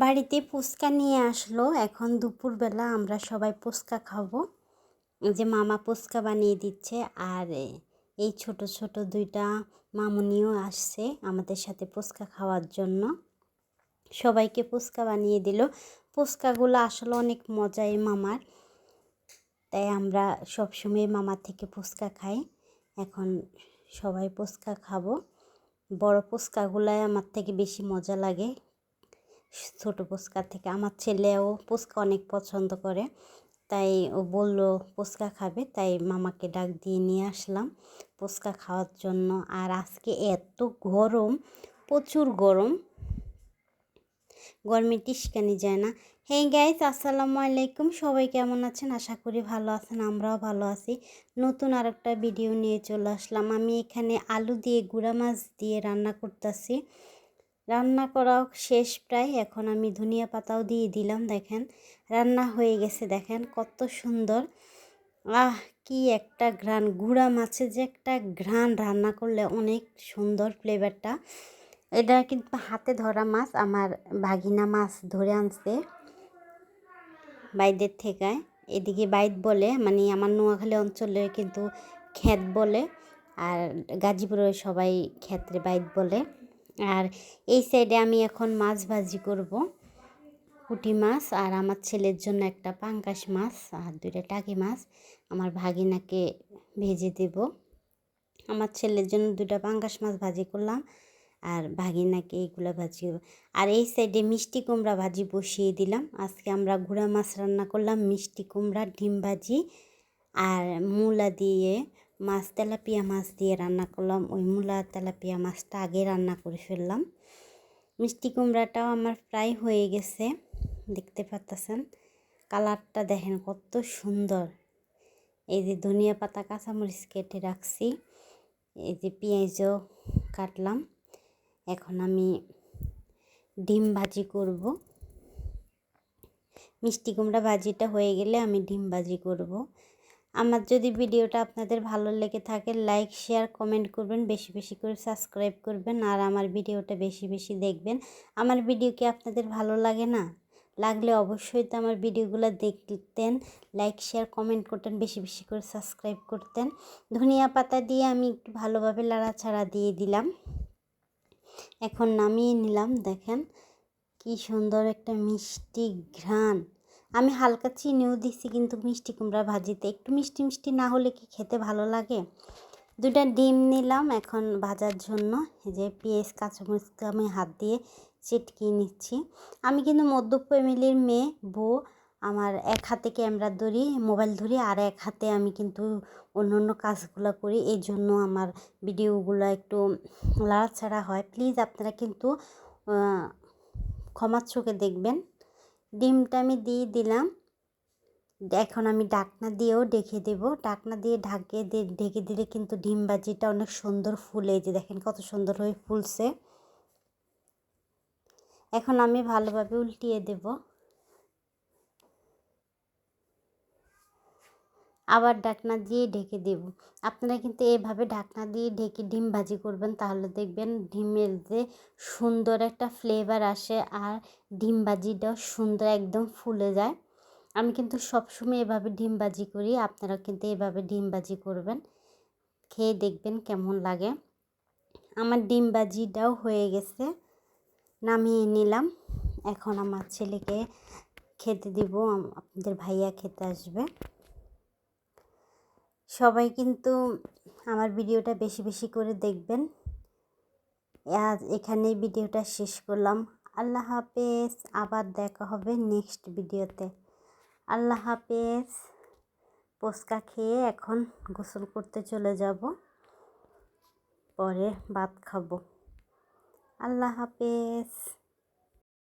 বাড়িতে ফুচকা নিয়ে আসলো। এখন দুপুরবেলা আমরা সবাই ফুচকা খাবো। এই যে মামা ফুচকা বানিয়ে দিচ্ছে, আর এই ছোট ছোট দুইটা মামুনিও আসছে আমাদের সাথে ফুচকা খাওয়ার জন্য। সবাইকে ফুচকা বানিয়ে দিল। ফুচকাগুলো আসলে অনেক মজা এই মামার, তাই আমরা সবসময় মামার থেকে ফুচকা খাই। এখন সবাই ফুচকা খাবো। বড় ফুচকাগুলাই আমার থেকে বেশি মজা লাগে ছোট ফুচকা থেকে। আমার ছেলেও ফুচকা অনেক পছন্দ করে, তাই ও বলল ফুচকা খাবে, তাই মামাকে ডাক দিয়ে নিয়ে আসলাম ফুচকা খাওয়ার জন্য। আর আজকে এত গরম, প্রচুর গরম, গরমে টিসকানি যায় না। হে গাইস, আসসালামু আলাইকুম। সবাই কেমন আছেন? আশা করি ভালো আছেন, আমরাও ভালো আছি। নতুন আরেকটা ভিডিও নিয়ে চলে আসলাম। আমি এখানে আলু দিয়ে গুঁড়া মাছ দিয়ে রান্না করতেছি। রান্না করা শেষ প্রায়। এখন আমি ধনিয়া পাতাও দিয়ে দিলাম। দেখেন রান্না হয়ে গেছে, দেখেন কত সুন্দর। কি একটা ঘ্রাণ, গুঁড়া মাছের যে একটা ঘ্রাণ, রান্না করলে অনেক সুন্দর ফ্লেভারটা। এটা কিন্তু হাতে ধরা মাছ, আমার ভাগিনা মাছ ধরে আনছে বাইদের থেকে। এদিকে বাইদ বলে, মানে আমার নোয়াখালী অঞ্চলে কিন্তু ক্ষেত বলে, আর গাজীপুরে সবাই ক্ষেত্রে বাইদ বলে। আর এই সাইডে আমি এখন মাছ ভাজি করব, পুঁটি মাছ, আর আমার ছেলের জন্য একটা পাঙ্গাস মাছ আর দুইটা টাকি মাছ আমার ভাগিনাকে ভেজে দেব। আমার ছেলের জন্য দুইটা পাঙ্গাস মাছ ভাজি করলাম, আর ভাগিনাকে এইগুলো ভাজি করব। আর এই সাইডে মিষ্টি কুমড়া ভাজি বসিয়ে দিলাম। আজকে আমরা গুঁড়া মাছ রান্না করলাম, মিষ্টি কুমড়া, ডিম ভাজি, আর মূলা দিয়ে মাছ, তেলাপিয়া মাছ দিয়ে রান্না করলাম। ওই মূলা তেলাপিয়া মাছটা আগে রান্না করে ফেললাম। মিষ্টি কুমড়াটাও আমার প্রায় হয়ে গেছে, দেখতে পাচ্ছেন কালারটা দেখেন কত সুন্দর। এই যে ধনিয়া পাতা, কাঁচামরিচ কেটে রাখছি, এই যে পেঁয়াজও কাটলাম। এখন আমি ডিম ভাজি করব। মিষ্টি কুমড়া ভাজিটা হয়ে গেলে আমি ডিম ভাজি করব। আমার যদি ভিডিওটা আপনাদের ভালো লেগে থাকে, লাইক, শেয়ার, কমেন্ট করবেন, বেশি বেশি করে সাবস্ক্রাইব করবেন, আর আমার ভিডিওটা বেশি বেশি দেখবেন। আমার ভিডিও কি আপনাদের ভালো লাগে না? লাগলে অবশ্যই তো আমার ভিডিওগুলো দেখতেন, লাইক, শেয়ার, কমেন্ট করতেন, বেশি বেশি করে সাবস্ক্রাইব করতেন। ধনিয়া পাতা দিয়ে আমি একটু ভালোভাবে লাড়াচাড়া দিয়ে দিলাম। এখন নামিয়ে নিলাম। দেখেন কি সুন্দর একটা মিষ্টি ঘ্রাণ। আমি হালকা চিনিও দিছি, কিন্তু মিষ্টি কুমড়া ভাজিতে একটু মিষ্টি মিষ্টি না হলে কি খেতে ভালো লাগে? দুটা ডিম নিলাম এখন ভাজার জন্য। এই যে পেঁয়াজ, কাঁচামরিচ আমি হাত দিয়ে চিটকিয়ে নিচ্ছি। আমি কিন্তু মধ্য ফ্যামিলির মেয়ে, বউ। আমার এক হাতে ক্যামেরা ধরি, মোবাইল ধরি, আর এক হাতে আমি কিন্তু অন্য অন্য কাজগুলো করি। এই জন্য আমার ভিডিওগুলো একটু লাড়াছাড়া হয়। প্লিজ আপনারা কিন্তু ক্ষমার চোখে দেখবেন। ডিমটা আমি দিয়ে দিলাম। এখন আমি ঢাকনা দিয়েও ঢেকে দেব। ঢাকনা দিয়ে ঢেকে দিলে কিন্তু ডিম ভাজিটা অনেক সুন্দর ফুলে। যে দেখেন কত সুন্দর হয়ে ফুলছে। এখন আমি ভালোভাবে উল্টিয়ে দেব, আবার ঢাকনা দিয়ে ঢেকে দেব। আপনারা কিন্তু এভাবে ঢাকনা দিয়ে ঢেকে ডিম ভাজি করবেন, তাহলে দেখবেন ডিমের যে সুন্দর একটা ফ্লেভার আসে, আর ডিম ভাজিটাও সুন্দর একদম ফুলে যায়। আমি কিন্তু সবসময় এভাবে ডিম ভাজি করি, আপনারা কিন্তু এভাবে ডিম ভাজি করবেন, খেয়ে দেখবেন কেমন লাগে। আমার ডিম ভাজিটাও হয়ে গেছে, নামিয়ে নিলাম। এখন আমার ছেলেকে খেতে দিব, আপনাদের ভাইয়া খেতে আসবে। সবাই কিন্তু আমার ভিডিওটা বেশি বেশি করে দেখবেন। আজ এখানেই ভিডিওটা শেষ করলাম। আল্লাহ হাফেজ, আবার দেখা হবে নেক্সট ভিডিওতে। আল্লাহ হাফেজ। ফুচকা খেয়ে এখন গোসল করতে চলে যাব, পরে ভাত খাবো। আল্লাহ হাফেজ।